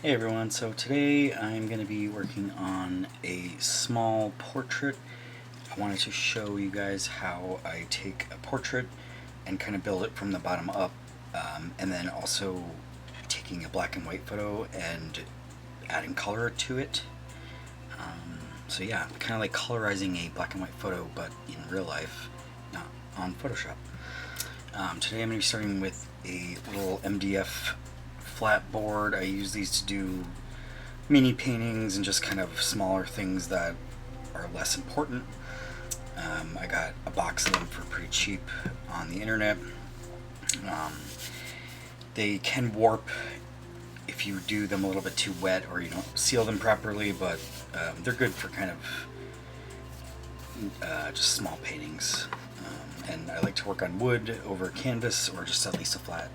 Hey everyone, so today I'm going to be working on a small portrait. I wanted to show you guys how I take a portrait and kind of build it from the bottom up, and then also taking a black and white photo and adding color to it. So yeah, kind of like colorizing a black and white photo, but in real life, not on Photoshop. Today I'm going to be starting with a little MDF flat board. I use these to do mini paintings and just kind of smaller things that are less important. I got a box of them for pretty cheap on the internet. They can warp if you do them a little bit too wet or you don't seal them properly, but they're good for kind of just small paintings. And I like to work on wood over canvas or just at least a flat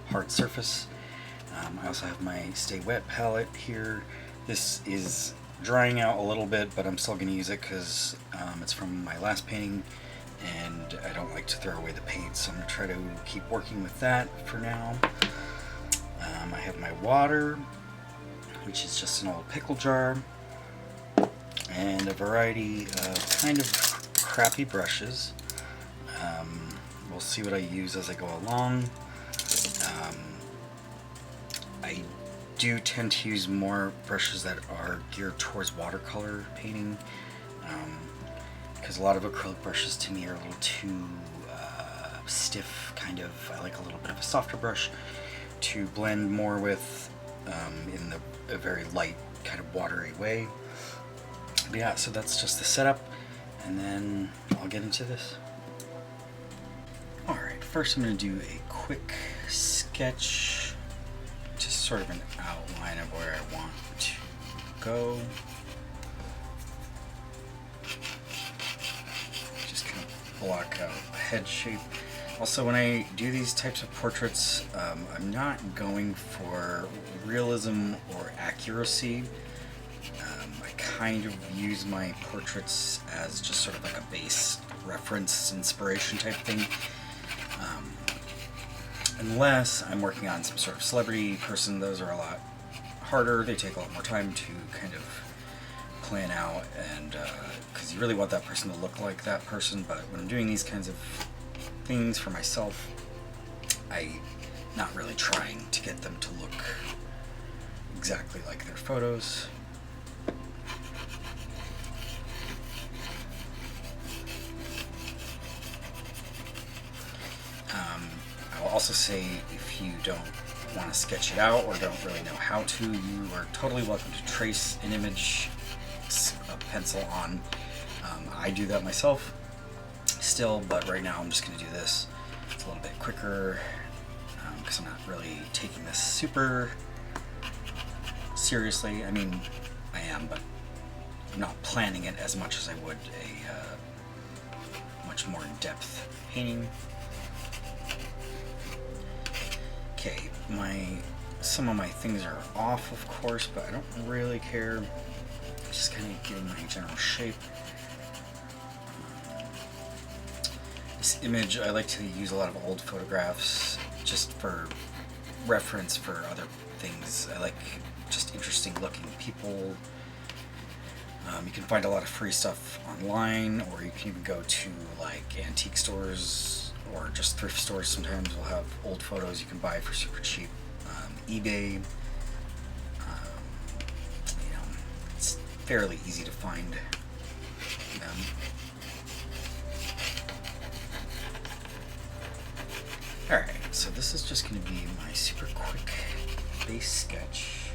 hard surface. I also have my Stay Wet palette here. This is drying out a little bit, but I'm still going to use it because it's from my last painting and I don't like to throw away the paint, so I'm going to try to keep working with that for now. I have my water, which is just an old pickle jar, and a variety of kind of crappy brushes. We'll see what I use as I go along. I do tend to use more brushes that are geared towards watercolor painting, because a lot of acrylic brushes to me are a little too stiff, kind of. I like a little bit of a softer brush to blend more with in a very light, kind of watery way. But yeah, so that's just the setup, and then I'll get into this. Alright, first I'm going to do a quick sketch, just sort of an outline of where I want to go. Just kind of block out the head shape. Also, when I do these types of portraits, I'm not going for realism or accuracy. I kind of use my portraits as just sort of like a base reference, inspiration type thing. Unless I'm working on some sort of celebrity person, those are a lot harder. They take a lot more time to kind of plan out, and because you really want that person to look like that person. But when I'm doing these kinds of things for myself, I'm not really trying to get them to look exactly like their photos. I'll also say, if you don't want to sketch it out or don't really know how to, you are totally welcome to trace an image, a pencil on. I do that myself still, but right now I'm just going to do this. It's a little bit quicker because I'm not really taking this super seriously. I mean, I am, but I'm not planning it as much as I would a much more in-depth painting. Okay, some of my things are off, of course, but I don't really care. Just kind of getting my general shape. This image, I like to use a lot of old photographs just for reference for other things. I like just interesting looking people. You can find a lot of free stuff online, or you can even go to like antique stores or just thrift stores. Sometimes will have old photos you can buy for super cheap. eBay, it's fairly easy to find them. Alright, so this is just going to be my super quick base sketch.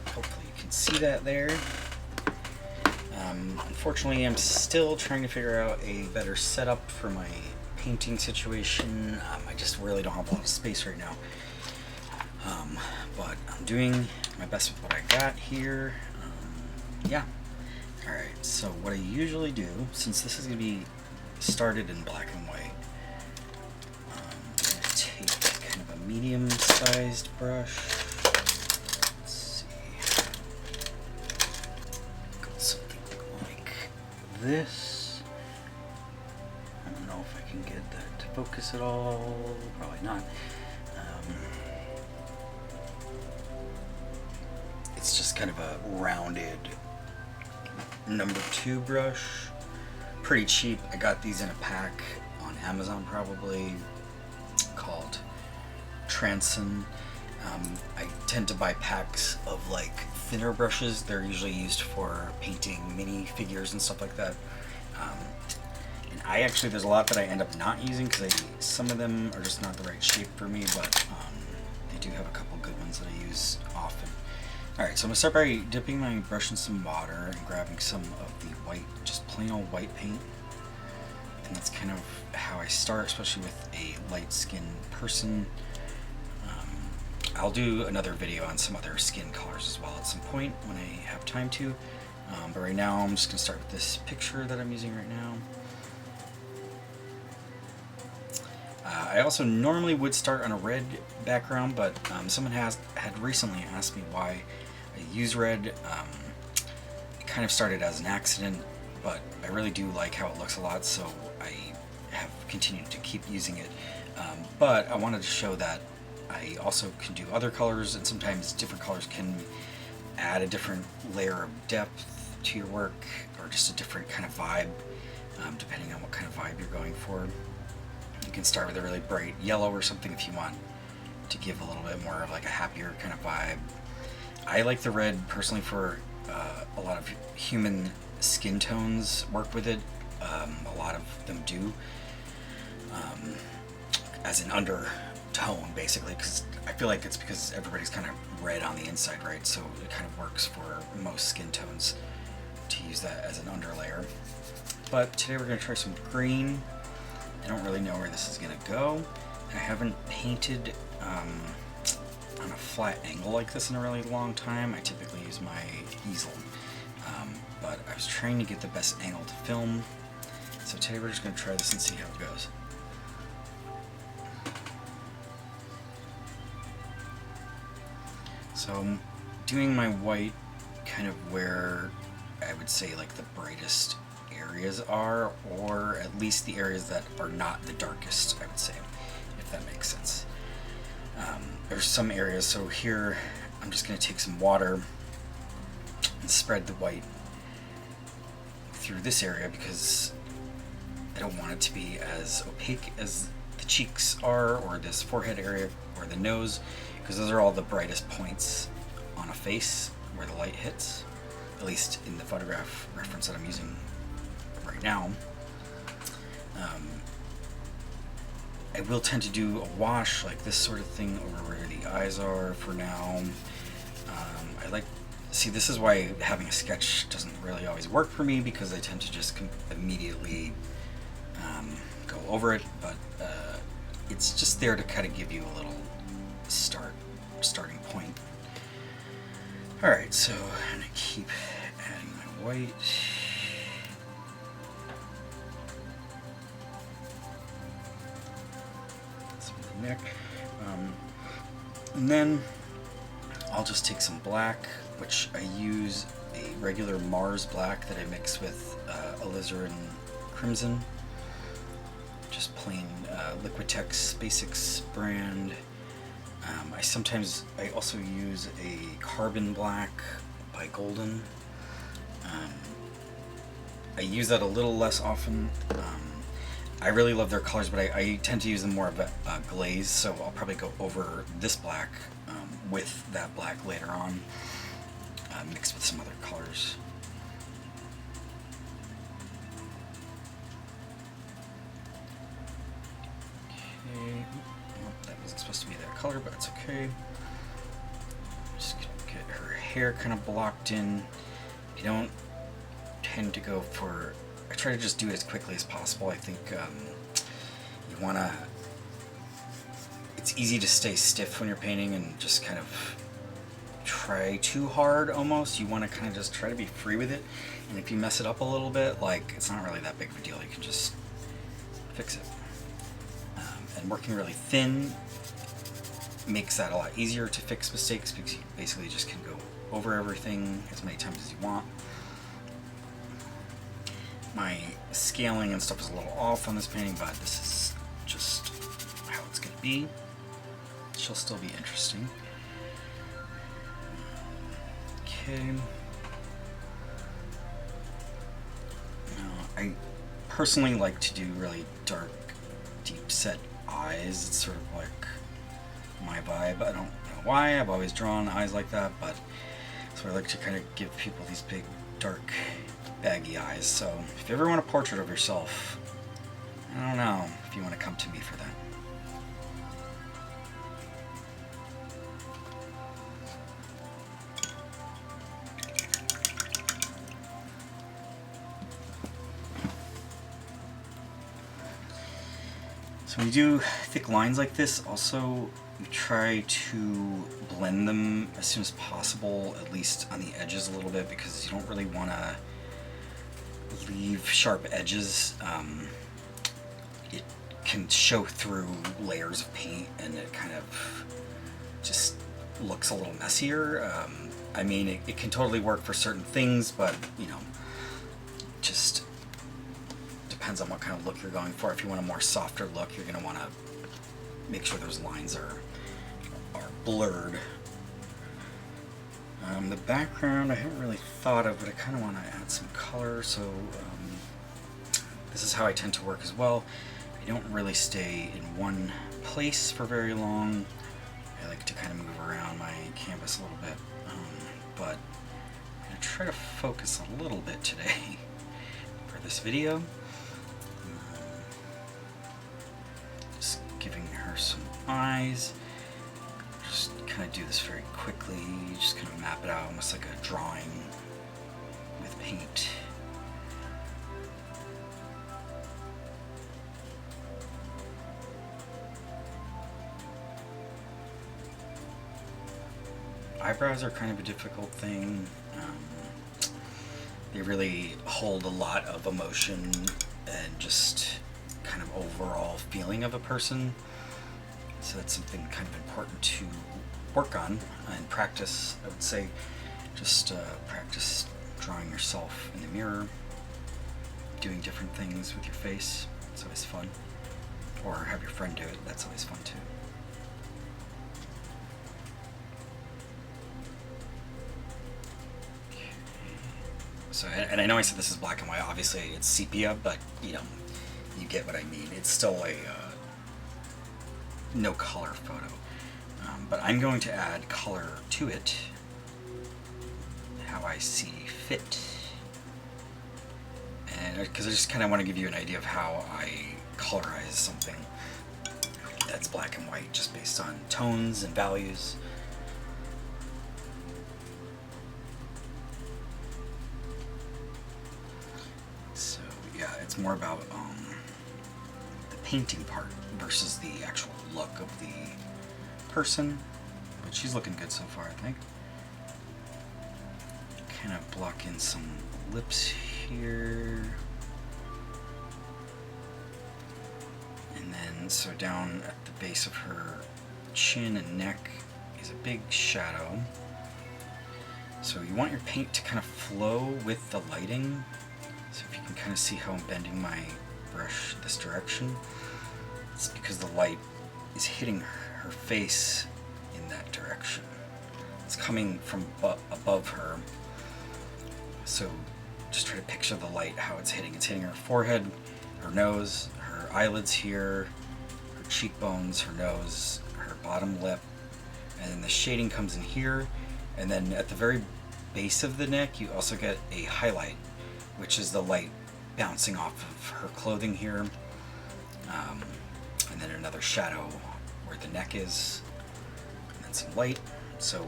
Hopefully you can see that there. Unfortunately, I'm still trying to figure out a better setup for my painting situation. I just really don't have a lot of space right now. But I'm doing my best with what I got here. Yeah. Alright, so what I usually do, since this is going to be started in black and white, I'm going to take kind of a medium-sized brush. This. I don't know if I can get that to focus at all. Probably not. It's just kind of a rounded #2 brush. Pretty cheap. I got these in a pack on Amazon probably, called Transon. I tend to buy packs of like thinner brushes. They're usually used for painting mini figures and stuff like that. And there's a lot that I end up not using because some of them are just not the right shape for me, but they do have a couple good ones that I use often. Alright, so I'm going to start by dipping my brush in some water and grabbing some of the white, just plain old white paint. And that's kind of how I start, especially with a light-skinned person. I'll do another video on some other skin colors as well at some point when I have time to. But right now I'm just going to start with this picture that I'm using right now. I also normally would start on a red background, but someone had recently asked me why I use red. It kind of started as an accident, but I really do like how it looks a lot, so I have continued to keep using it. But I wanted to show that I also can do other colors, and sometimes different colors can add a different layer of depth to your work, or just a different kind of vibe, depending on what kind of vibe you're going for. You can start with a really bright yellow or something if you want to give a little bit more of like a happier kind of vibe. I like the red personally for a lot of human skin tones work with it. A lot of them do as an undertone basically, because I feel like it's because everybody's kind of red on the inside, right? So it kind of works for most skin tones to use that as an underlayer. But today we're going to try some green. I don't really know where this is going to go. I haven't painted on a flat angle like this in a really long time. I typically use my easel, but I was trying to get the best angle to film. So today we're just going to try this and see how it goes. So I'm doing my white kind of where I would say like the brightest areas are, or at least the areas that are not the darkest, I would say, if that makes sense. There's some areas, so here I'm just going to take some water and spread the white through this area because I don't want it to be as opaque as the cheeks are, or this forehead area, or the nose, because those are all the brightest points on a face where the light hits, at least in the photograph reference that I'm using right now. I will tend to do a wash like this sort of thing over where the eyes are for now. See, this is why having a sketch doesn't really always work for me, because I tend to just immediately go over it, but it's just there to kind of give you a little starting point. Alright, so I'm going to keep adding my white. Neck. And then I'll just take some black, which I use a regular Mars black that I mix with alizarin crimson, just plain Liquitex Basics brand. I also use a carbon black by Golden. I use that a little less often. I really love their colors, but I tend to use them more of a glaze, so I'll probably go over this black with that black later on, mixed with some other colors. Okay, well, that wasn't supposed to be that color, but it's okay. Just get her hair kind of blocked in. You don't tend to go for... I try to just do it as quickly as possible. I think you want to... It's easy to stay stiff when you're painting and just kind of try too hard almost. You want to kind of just try to be free with it. And if you mess it up a little bit, like, it's not really that big of a deal. You can just fix it. And working really thin makes that a lot easier to fix mistakes, because you basically just can go over everything as many times as you want. My scaling and stuff is a little off on this painting, but this is just how it's going to be. She'll still be interesting. okay. I personally like to do really dark, deep set eyes. It's sort of like my vibe. I don't know why, I've always drawn eyes like that, but so I like to kind of give people these big, dark, baggy eyes. So if you ever want a portrait of yourself, I don't know if you want to come to me for that. So when you do thick lines like this, also you try to blend them as soon as possible, at least on the edges a little bit, because you don't really want to leave sharp edges. It can show through layers of paint and it kind of just looks a little messier. I mean, it can totally work for certain things, but you know, just depends on what kind of look you're going for. If you want a more softer look, you're going to want to make sure those lines are blurred. The background I haven't really thought of, but I kind of want to add some color, so this is how I tend to work as well. I don't really stay in one place for very long. I like to kind of move around my canvas a little bit, but I'm going to try to focus a little bit today for this video. Just giving her some eyes. Just kind of do this very quickly, just kind of map it out almost like a drawing with paint. Eyebrows are kind of a difficult thing. They really hold a lot of emotion and just kind of overall feeling of a person. So that's something kind of important to work on and practice. I would say just practice drawing yourself in the mirror, doing different things with your face. It's always fun. Or have your friend do it. That's always fun too. So, and I know I said this is black and white. Obviously it's sepia, but you know, you get what I mean. It's still a no color photo, but I'm going to add color to it how I see fit, and because I just kind of want to give you an idea of how I colorize something that's black and white, just based on tones and values. So yeah, it's more about the painting part versus the actual look of the person, but she's looking good so far, I think. Kind of block in some lips here, and then so down at the base of her chin and neck is a big shadow. So you want your paint to kind of flow with the lighting. So if you can kind of see how I'm bending my brush this direction, it's because the light is hitting her face in that direction. It's coming from above her. So just try to picture the light, how it's hitting. It's hitting her forehead, her nose, her eyelids here, her cheekbones, her nose, her bottom lip, and then the shading comes in here. And then at the very base of the neck, you also get a highlight, which is the light bouncing off of her clothing here. And then another shadow where the neck is, and then some light. So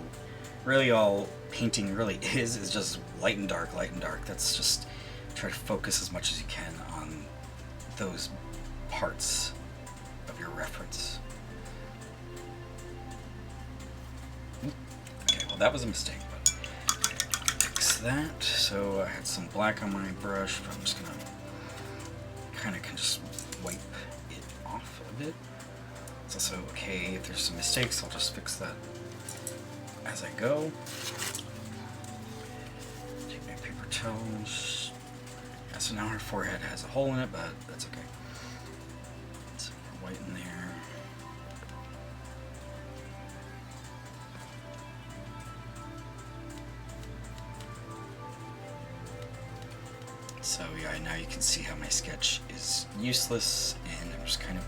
really all painting really is just light and dark, light and dark. That's just try to focus as much as you can on those parts of your reference. Okay, well that was a mistake, but fix that. So I had some black on my brush, but I'm just gonna kind of can just wipe it off a bit. It's also okay if there's some mistakes, I'll just fix that as I go. Take my paper towels. Yeah, so now her forehead has a hole in it, but that's okay. Some more white in there. So yeah, now you can see how my sketch is useless, and I'm just kind of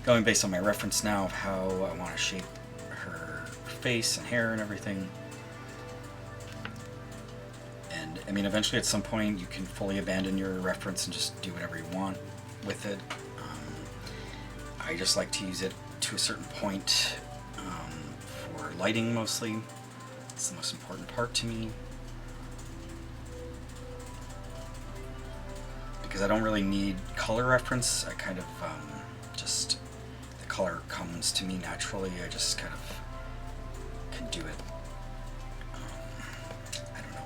going based on my reference now of how I want to shape her face and hair and everything. And I mean, eventually at some point you can fully abandon your reference and just do whatever you want with it. I just like to use it to a certain point for lighting mostly. It's the most important part to me. Because I don't really need color reference. I kind of just, the color comes to me naturally. I just kind of can do it. I don't know.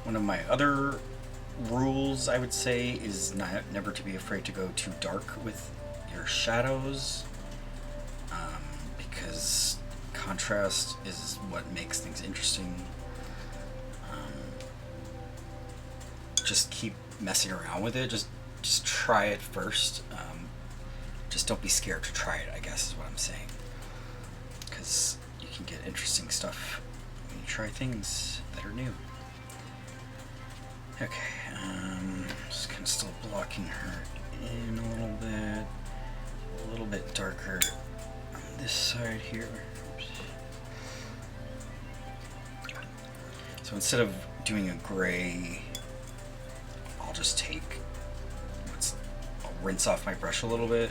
One of my other rules, I would say, is never to be afraid to go too dark with your shadows, because contrast is what makes things interesting. Just keep messing around with it. Just try it first. Just don't be scared to try it, I guess is what I'm saying, because you can get interesting stuff when you try things that are new. Okay, just kind of still blocking her in a little bit darker on this side here. Oops. So instead of doing a gray, I'll just I'll rinse off my brush a little bit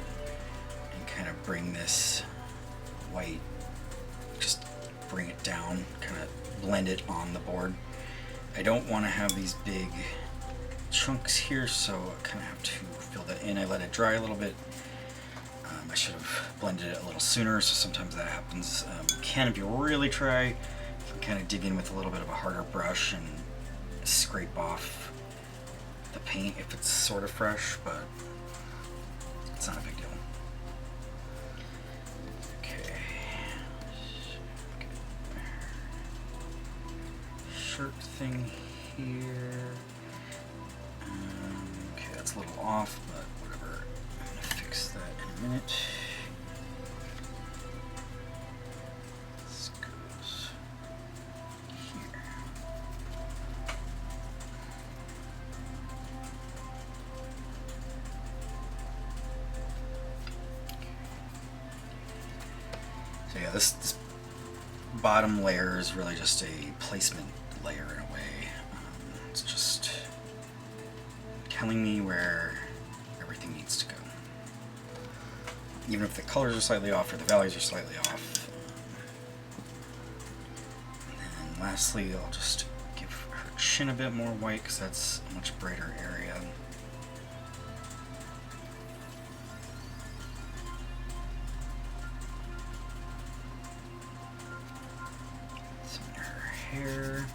and kind of bring this white, just bring it down, kind of blend it on the board. I don't want to have these big chunks here, so I kind of have to fill that in. I let it dry a little bit. I should have blended it a little sooner, so sometimes that happens. You can, if you really try, you can kind of dig in with a little bit of a harder brush and scrape off the paint if it's sort of fresh, but it's not a big deal. Shirt thing here. Okay, that's a little off, but whatever. I'm gonna fix that in a minute. This goes here. So yeah, this bottom layer is really just a placement layer in a way. It's just telling me where everything needs to go. Even if the colors are slightly off or the values are slightly off. And then lastly, I'll just give her chin a bit more white because that's a much brighter area. Some in her hair.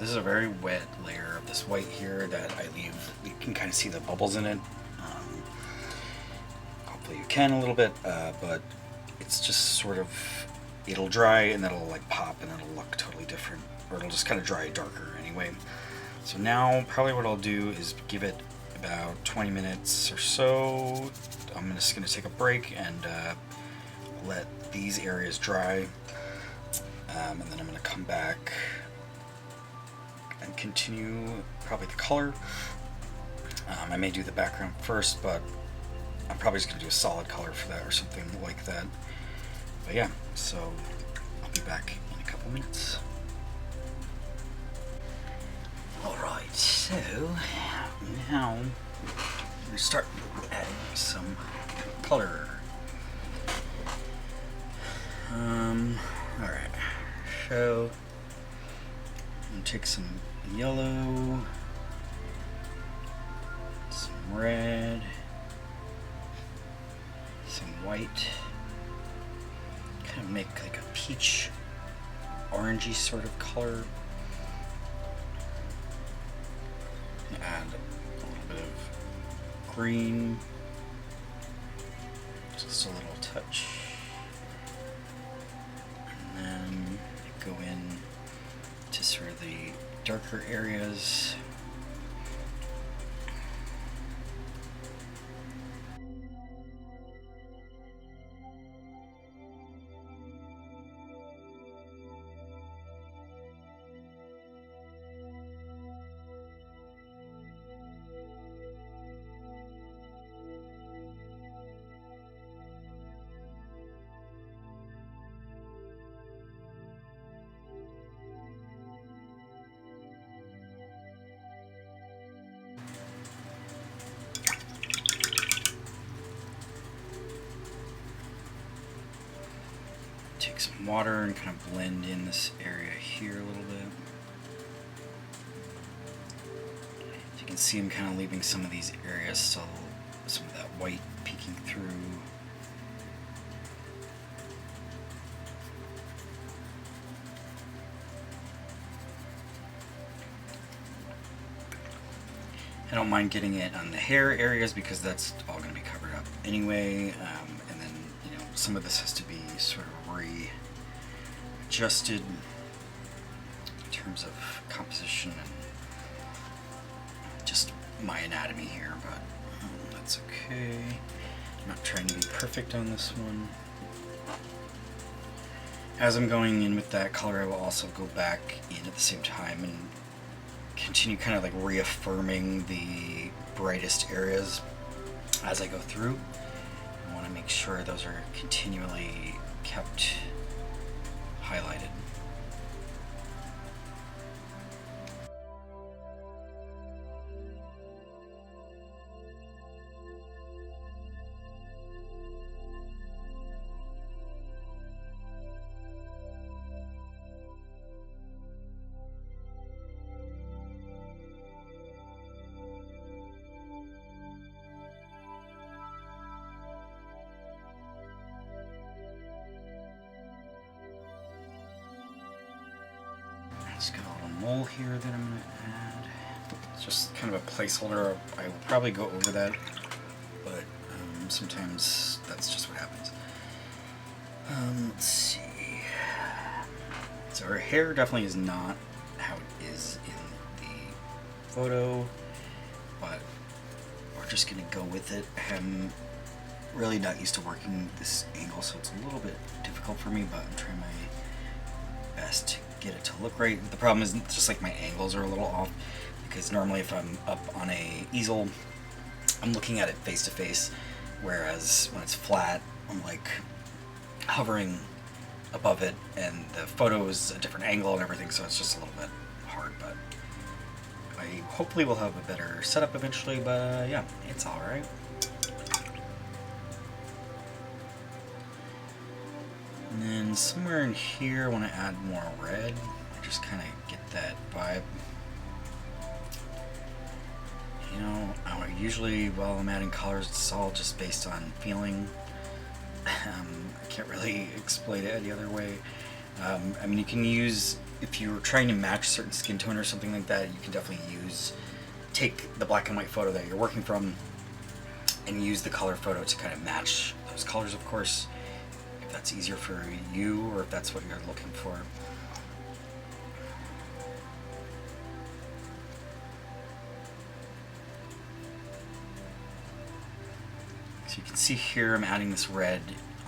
This is a very wet layer of this white here that I leave. You can kind of see the bubbles in it. Hopefully you can a little bit, but it's just sort of, it'll dry and then it'll like pop and it'll look totally different, or it'll just kind of dry darker anyway. So now probably what I'll do is give it about 20 minutes or so. I'm just going to take a break and let these areas dry, and then I'm going to come back and continue probably the color. I may do the background first, but I'm probably just going to do a solid color for that or something like that. But yeah, so I'll be back in a couple minutes. Alright, so now we're going to start adding some color. Alright, so I'm gonna take some yellow, some red, some white, kind of make like a peach orangey sort of color. Add a little bit of green, just a little touch, and then go in to sort of the darker areas. Take some water and kind of blend in this area here a little bit. So you can see I'm kind of leaving some of these areas still, some of that white peeking through. I don't mind getting it on the hair areas because that's all going to be covered up anyway, and then some of this has to be sort of readjusted in terms of composition and just my anatomy here, but that's okay. I'm not trying to be perfect on this one. As I'm going in with that color, I will also go back in at the same time and continue kind of like reaffirming the brightest areas as I go through. I want to make sure those are continually kept highlighted. It's got a little mole here that I'm going to add. It's just kind of a placeholder. I will probably go over that, but sometimes that's just what happens. Let's see. So her hair definitely is not how it is in the photo, but we're just going to go with it. I'm really not used to working this angle, so it's a little bit difficult for me, but I'm trying my best to get it to look right. The problem is just like my angles are a little off, because normally if I'm up on a easel, I'm looking at it face to face, whereas when it's flat, I'm like hovering above it, and the photo is a different angle and everything, so it's just a little bit hard, but I hopefully will have a better setup eventually, but yeah, it's alright. And then somewhere in here I want to add more red, just kind of get that vibe. Usually while I'm adding colors, it's all just based on feeling. I can't really explain it any other way. I mean, you can use, if you're trying to match a certain skin tone or something like that, you can definitely take the black and white photo that you're working from and use the color photo to kind of match those colors, of course, if that's easier for you or if that's what you're looking for. So you can see here I'm adding this red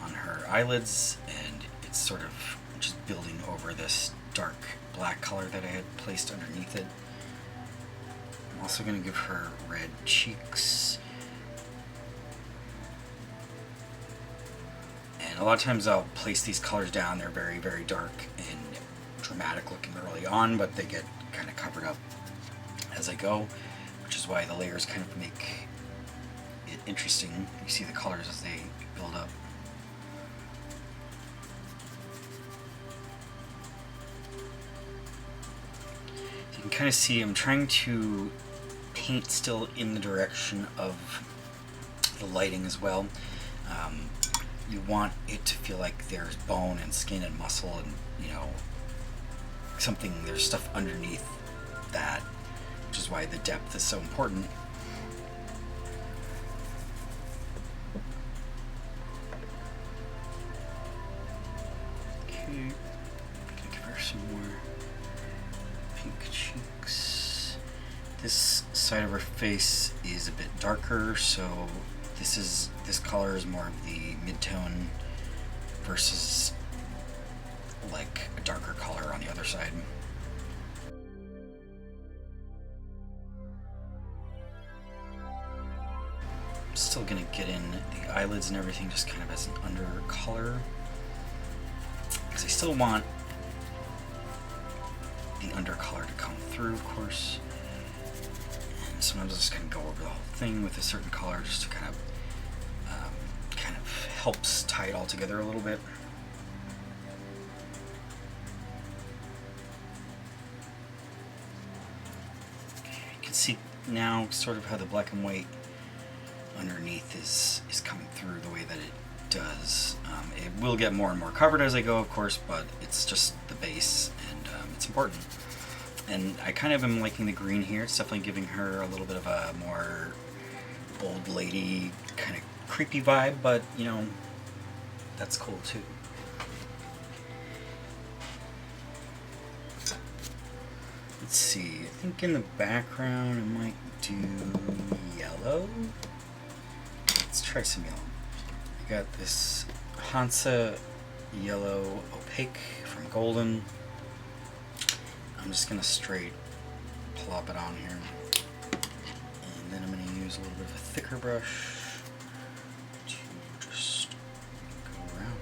on her eyelids, and it's sort of just building over this dark black color that I had placed underneath it. I'm also going to give her red cheeks. And a lot of times I'll place these colors down. They're very, very dark and dramatic looking early on, but they get kind of covered up as I go, which is why the layers kind of make it interesting. You see the colors as they build up. kind of see I'm trying to paint still in the direction of the lighting as well. You want it to feel like there's bone and skin and muscle and, you know, something, there's stuff underneath that, which is why the depth is so important. Okay, give her some more pink cheeks. This side of her face is a bit darker, so this color is more of the mid-tone versus like a darker color on the other side. I'm still gonna get in the eyelids and everything just kind of as an under color, because I still want the under color to come through, of course. And sometimes I just kind of go over the whole thing with a certain color just to kind of helps tie it all together a little bit. You can see now sort of how the black and white underneath is coming through the way that it does. It will get more and more covered as I go, of course, but it's just the base, and it's important. And I kind of am liking the green here. It's definitely giving her a little bit of a more old lady kind of creepy vibe, but you know, that's cool too. Let's see, I think in the background I might do yellow. Let's try some yellow. I got this Hansa yellow opaque from Golden. I'm just gonna straight plop it on here, and then I'm gonna use a little bit of a thicker brush to just go around.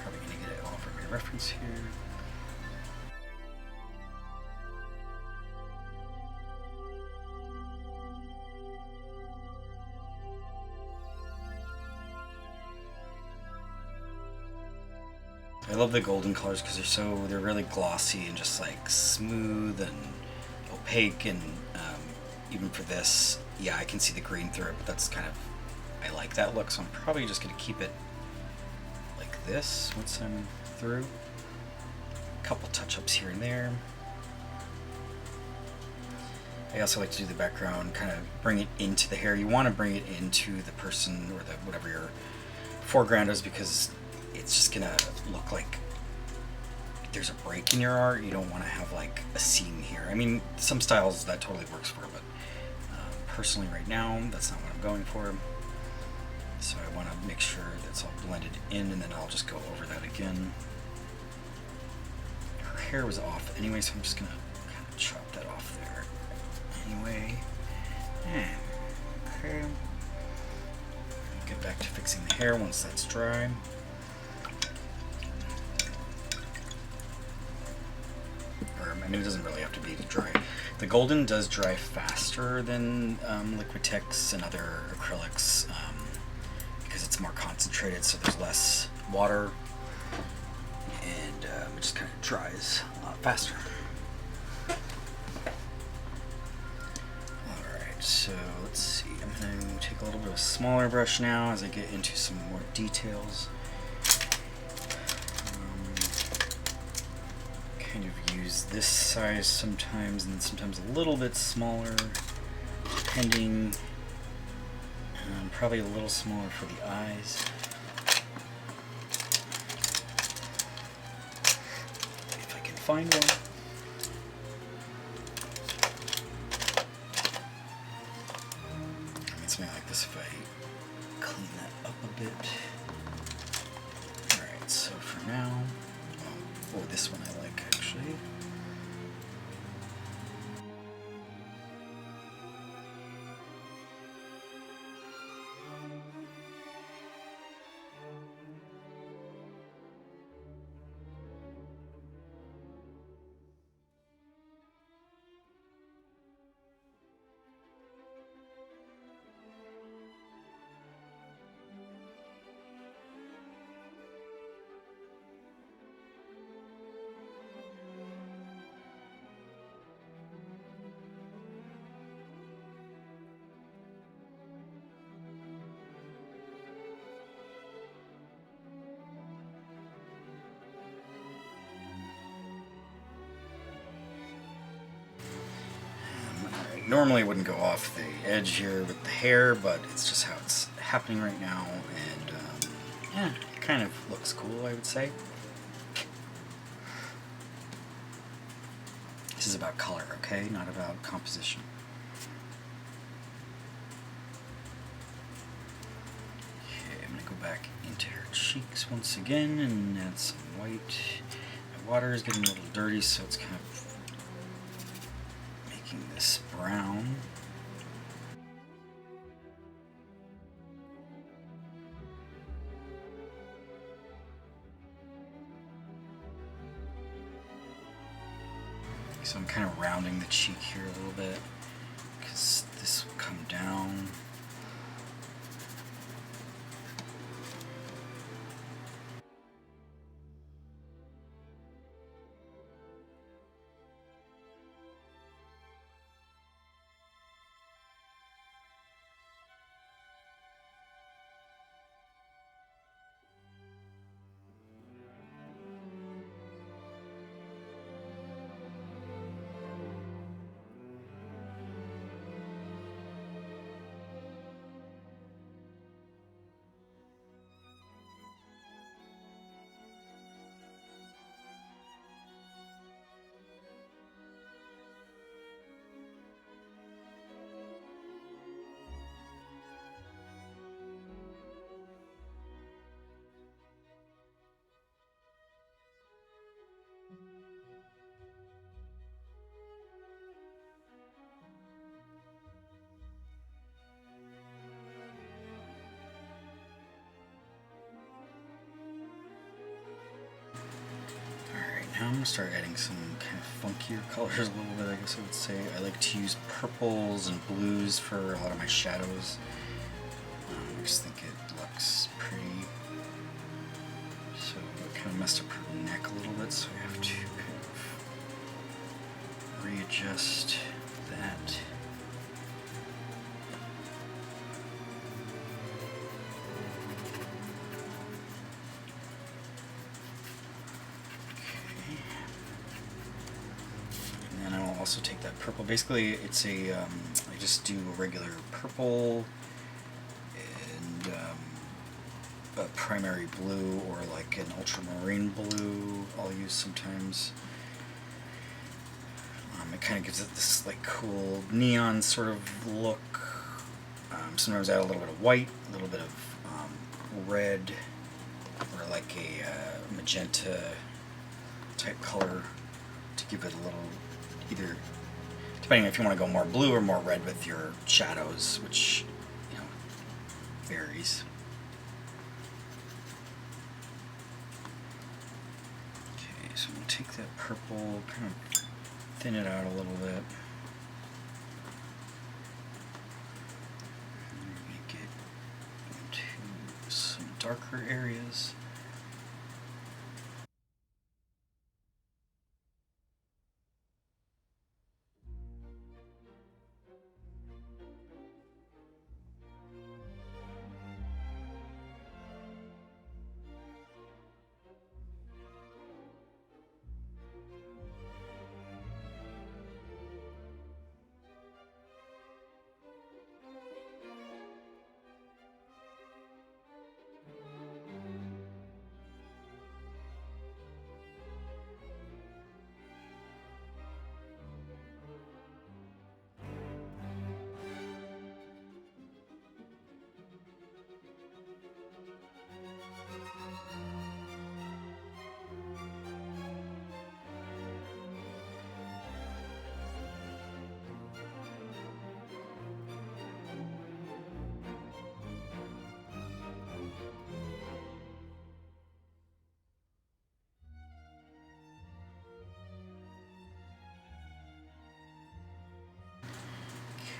Probably gonna get it all from your reference here. I love the golden colors because they're really glossy and just like smooth and opaque, and even for this, yeah, I can see the green through it, but that's kind of, I like that look, so I'm probably just going to keep it like this once I'm through. A couple touch-ups here and there. I also like to do the background, kind of bring it into the hair. You want to bring it into the person or the whatever your foreground is, because it's just gonna look like there's a break in your art. You don't want to have like a seam here. I mean, some styles that totally works for, but personally right now, that's not what I'm going for. So I want to make sure that's all blended in, and then I'll just go over that again. Her hair was off anyway, so I'm just gonna kind of chop that off there anyway. And okay, get back to fixing the hair once that's dry. I mean, it doesn't really have to be dry. The golden does dry faster than Liquitex and other acrylics because it's more concentrated, so there's less water, and it just kind of dries a lot faster. Alright, so let's see. I'm going to take a little bit of a smaller brush now as I get into some more details. Kind of use this size sometimes, and then sometimes a little bit smaller, depending. Probably a little smaller for the eyes. If I can find one. I mean, something like this, if I clean that up a bit. Alright, so for now, oh, this one I like actually. normally wouldn't go off the edge here with the hair, but it's just how it's happening right now, and yeah, it kind of looks cool, I would say. This is about color, okay? Not about composition. Okay, I'm gonna go back into her cheeks once again and add some white. My water is getting a little dirty, so it's kind of making this brown. So I'm kind of rounding the cheek here a little bit because this will come down. Now I'm going to start adding some kind of funkier colors a little bit, I guess I would say. I like to use purples and blues for a lot of my shadows. I just think it looks pretty. So I kind of messed up her neck a little bit, so I have to kind of readjust that. Also take that purple. Basically, it's a I just do a regular purple and a primary blue, or like an ultramarine blue I'll use sometimes. It kind of gives it this like cool neon sort of look. Sometimes I add a little bit of white, a little bit of red, or like a magenta type color to give it a little, either depending if you want to go more blue or more red with your shadows, which, you know, varies. Okay, so I'm going to take that purple, kind of thin it out a little bit. Make it into some darker areas.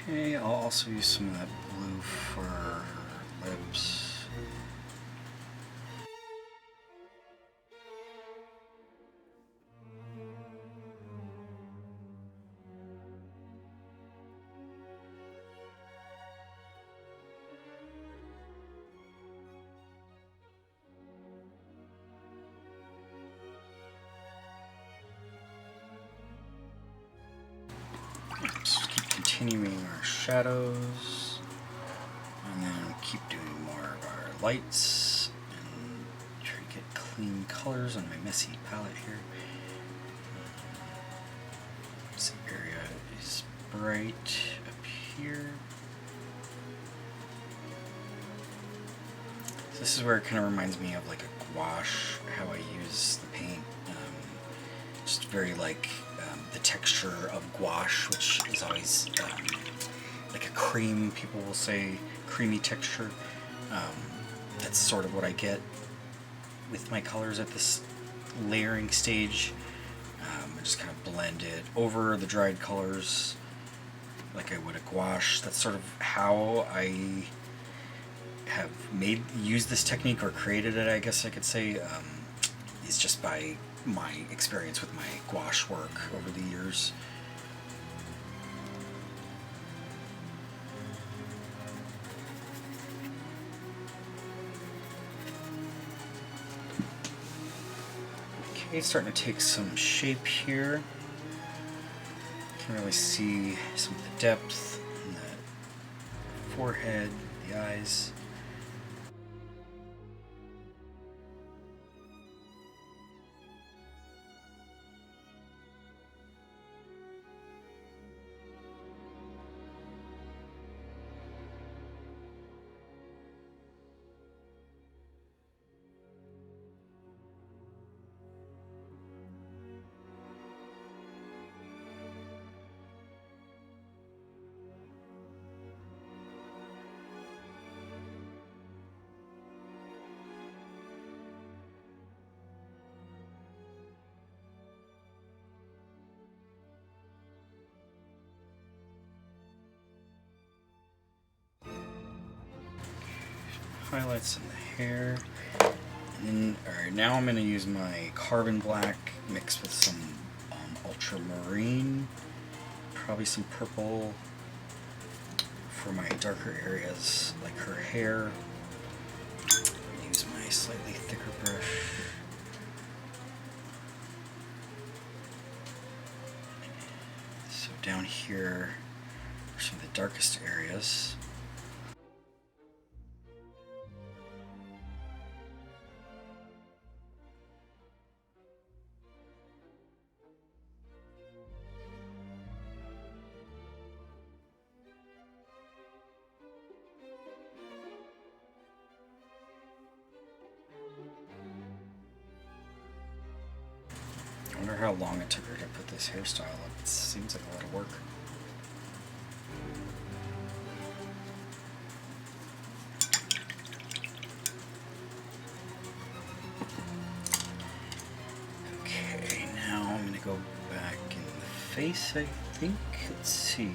Okay, I'll also use some of that blue for her lips. Just keep continuing our shadows, and then keep doing more of our lights, and try to get clean colors on my messy palette here. This area is bright up here. So this is where it kind of reminds me of like a gouache, how I use the paint. Just very like the texture of gouache, which is always like a cream, people will say creamy texture. That's sort of what I get with my colors at this layering stage. I just kind of blend it over the dried colors like I would a gouache. That's sort of how I have used this technique, or created it, I guess I could say, is just by my experience with my gouache work over the years. Okay, starting to take some shape here. You can really see some of the depth in the forehead, the eyes. Highlights in the hair. And then, alright, now I'm going to use my carbon black mixed with some ultramarine, probably some purple for my darker areas like her hair. Use my slightly thicker brush. So down here are some of the darkest areas. I wonder how long it took her to put this hairstyle up. It seems like a lot of work. Okay, now I'm going to go back in the face, I think. Let's see.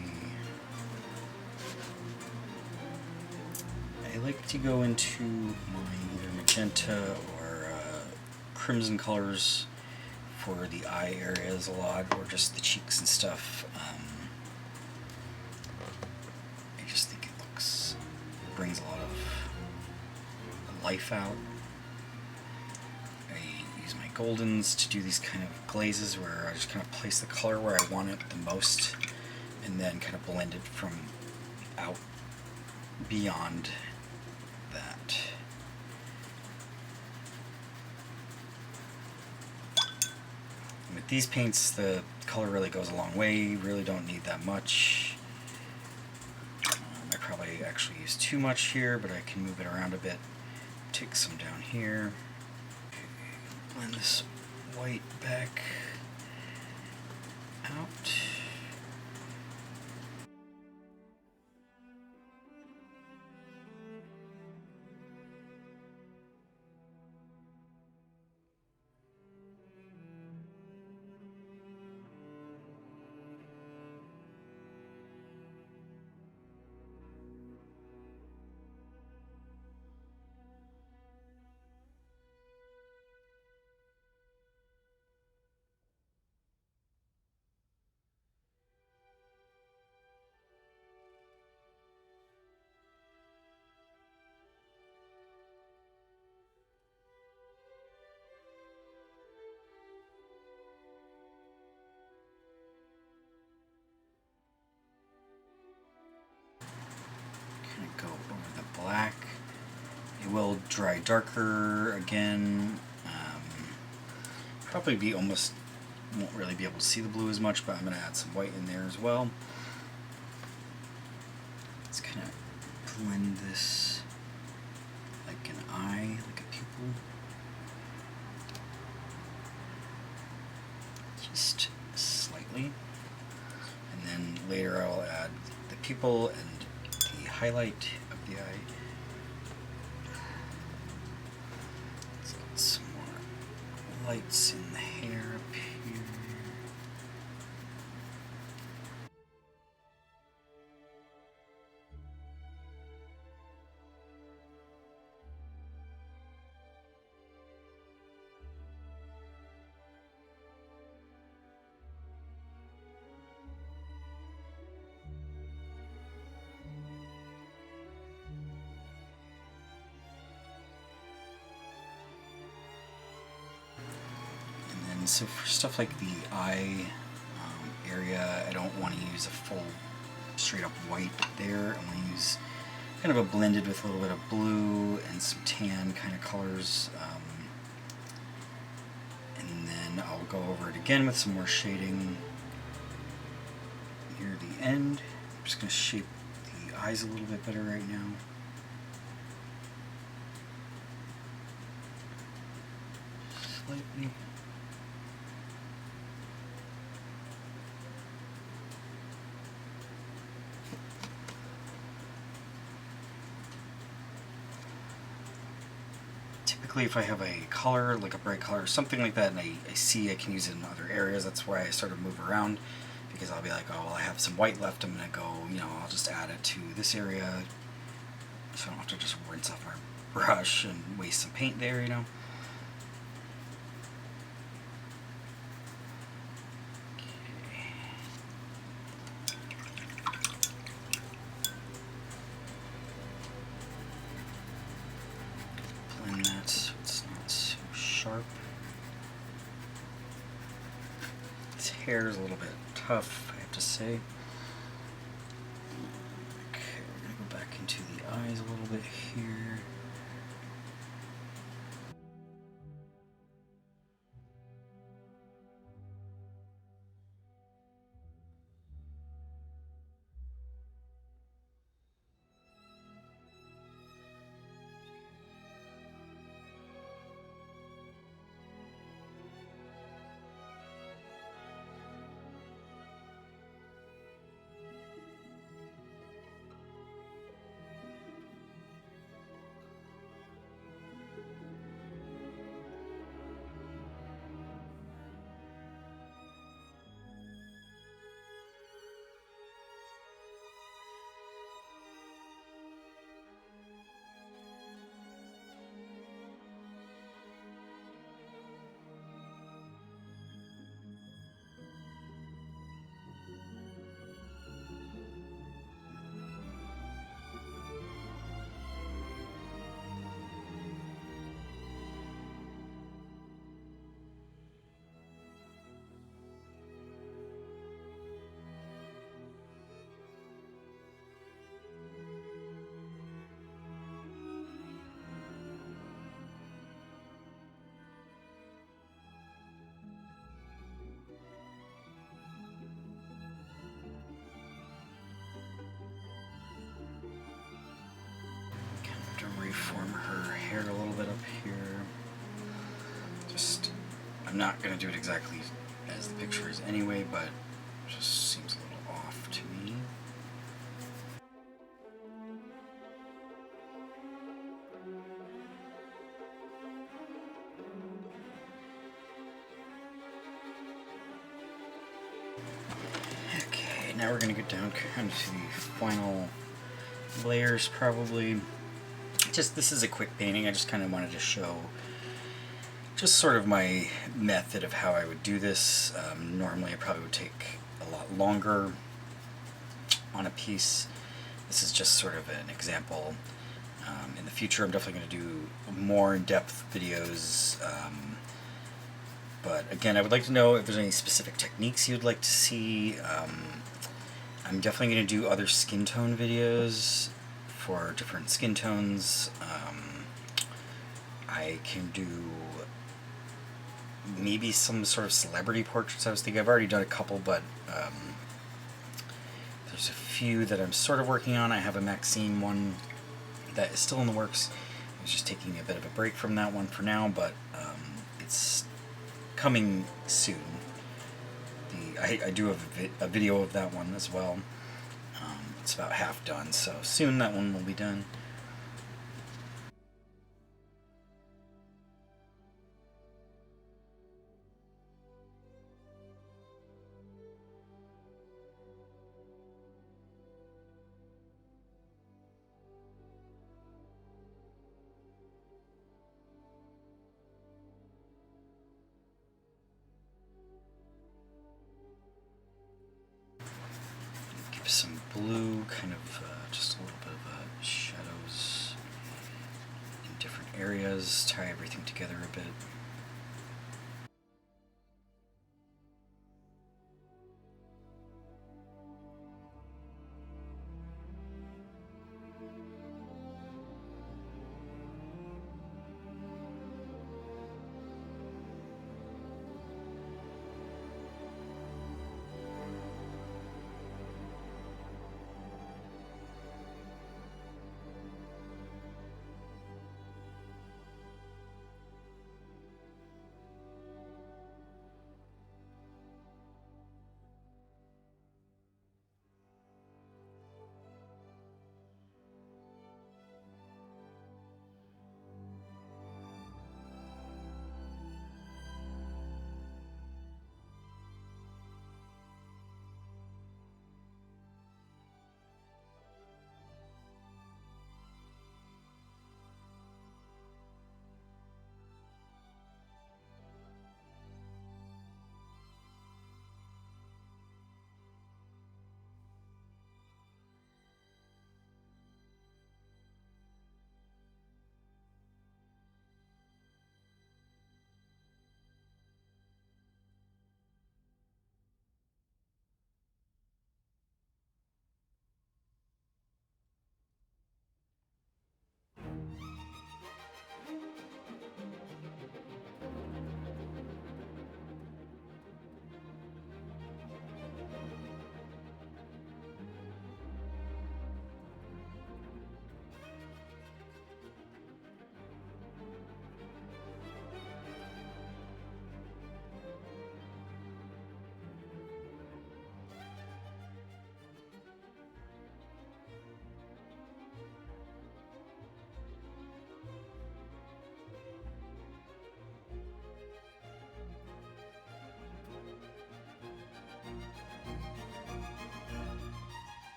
I like to go into my either magenta or crimson colors for the eye areas a lot, or just the cheeks and stuff. I just think it brings a lot of life out. I use my goldens to do these kind of glazes where I just kind of place the color where I want it the most, and then kind of blend it from out beyond that. With these paints, the color really goes a long way. You really don't need that much. I probably actually use too much here, but I can move it around a bit. Take some down here. Blend this white back out. It will dry darker again. Probably be almost, won't really be able to see the blue as much, but I'm going to add some white in there as well. Let's kind of blend this like an eye, like a pupil. Just slightly. And then later I'll add the pupil and the highlight of the eye. Let's get some more lights in the hair up here. So for stuff like the eye area, I don't want to use a full straight up white there. I want to use kind of a blended with a little bit of blue and some tan kind of colors. And then I'll go over it again with some more shading near the end. I'm just going to shape the eyes a little bit better right now. Slightly. Typically if I have a color, like a bright color or something like that, and I see I can use it in other areas, that's why I sort of move around, because I'll be like, oh, well, I have some white left, I'm going to go, I'll just add it to this area, so I don't have to just rinse off my brush and waste some paint there, Blend that so it's not so sharp. This hair is a little bit tough, I have to say. Okay, we're going to go back into the eyes a little bit here. Reform her hair a little bit up here. I'm not going to do it exactly as the picture is anyway, but it just seems a little off to me. Okay, now we're going to get down kind of to the final layers probably. This is a quick painting. I just kind of wanted to show just sort of my method of how I would do this. Normally I probably would take a lot longer on a piece. This is just sort of an example. In the future I'm definitely going to do more in-depth videos. But again, I would like to know if there's any specific techniques you'd like to see. I'm definitely going to do other skin tone videos for different skin tones. I can do maybe some sort of celebrity portraits. I was thinking I've already done a couple, but there's a few that I'm sort of working on. I have a Maxine one that is still in the works. I was just taking a bit of a break from that one for now, but it's coming soon. I do have a video of that one as well. It's about half done, so soon that one will be done. Give some blue, kind of just a little bit of shadows in different areas, tie everything together a bit.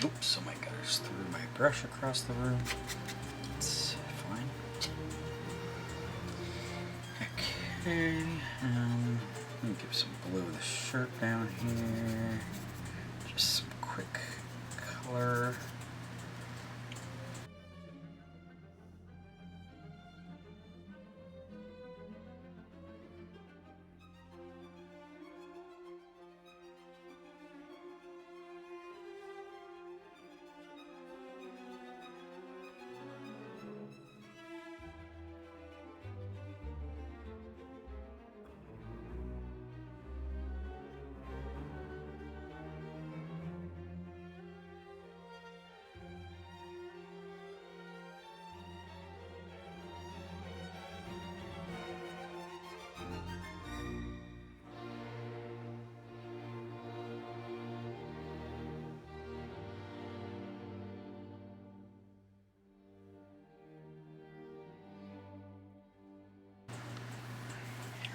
Oops, oh my god, I just threw my brush across the room. It's fine. Okay, let me give some blue to the shirt down here. Just some quick color.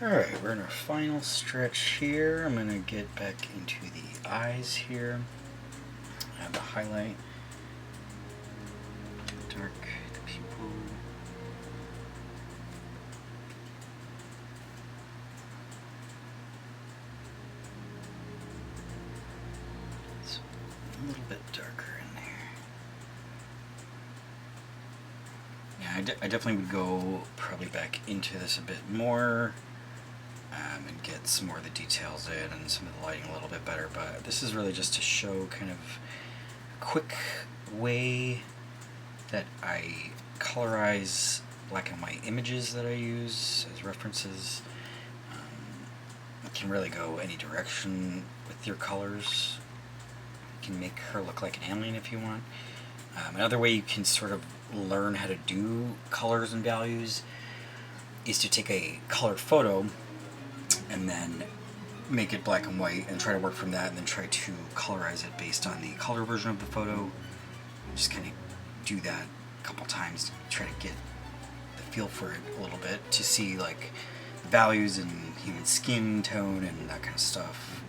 Alright, we're in our final stretch here. I'm going to get back into the eyes here. I have the highlight, dark the pupil. a little bit darker in there. Yeah, I definitely would go probably back into this a bit more and get some more of the details in and some of the lighting a little bit better, but this is really just to show kind of a quick way that I colorize black and white images that I use as references. You can really go any direction with your colors. You can make her look like an alien if you want. Another way you can sort of learn how to do colors and values is to take a colored photo and then make it black and white and try to work from that, and then try to colorize it based on the color version of the photo. Just kind of do that a couple times to try to get the feel for it a little bit, to see like the values and human skin tone and that kind of stuff.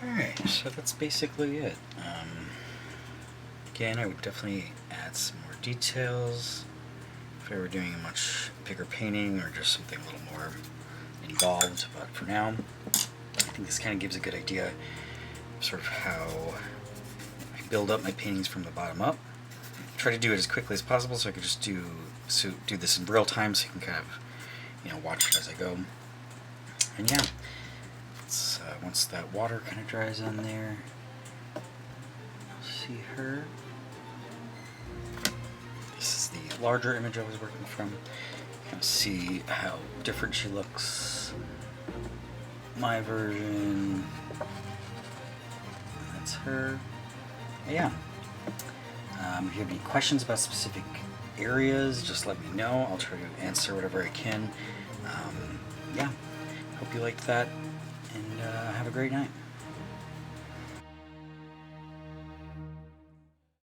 Alright, so that's basically it. Again, I would definitely add some more details if I were doing a much bigger painting or just something a little more involved, but for now, I think this kind of gives a good idea of sort of how I build up my paintings from the bottom up. Try to do it as quickly as possible so I could just do this in real time, so you can kind of watch it as I go. And yeah, once that water kind of dries on there, you'll see her. This is the larger image I was working from. You can see how different she looks. My version. That's her. Yeah. If you have any questions about specific areas, just let me know. I'll try to answer whatever I can. Yeah. Hope you liked that, and have a great night.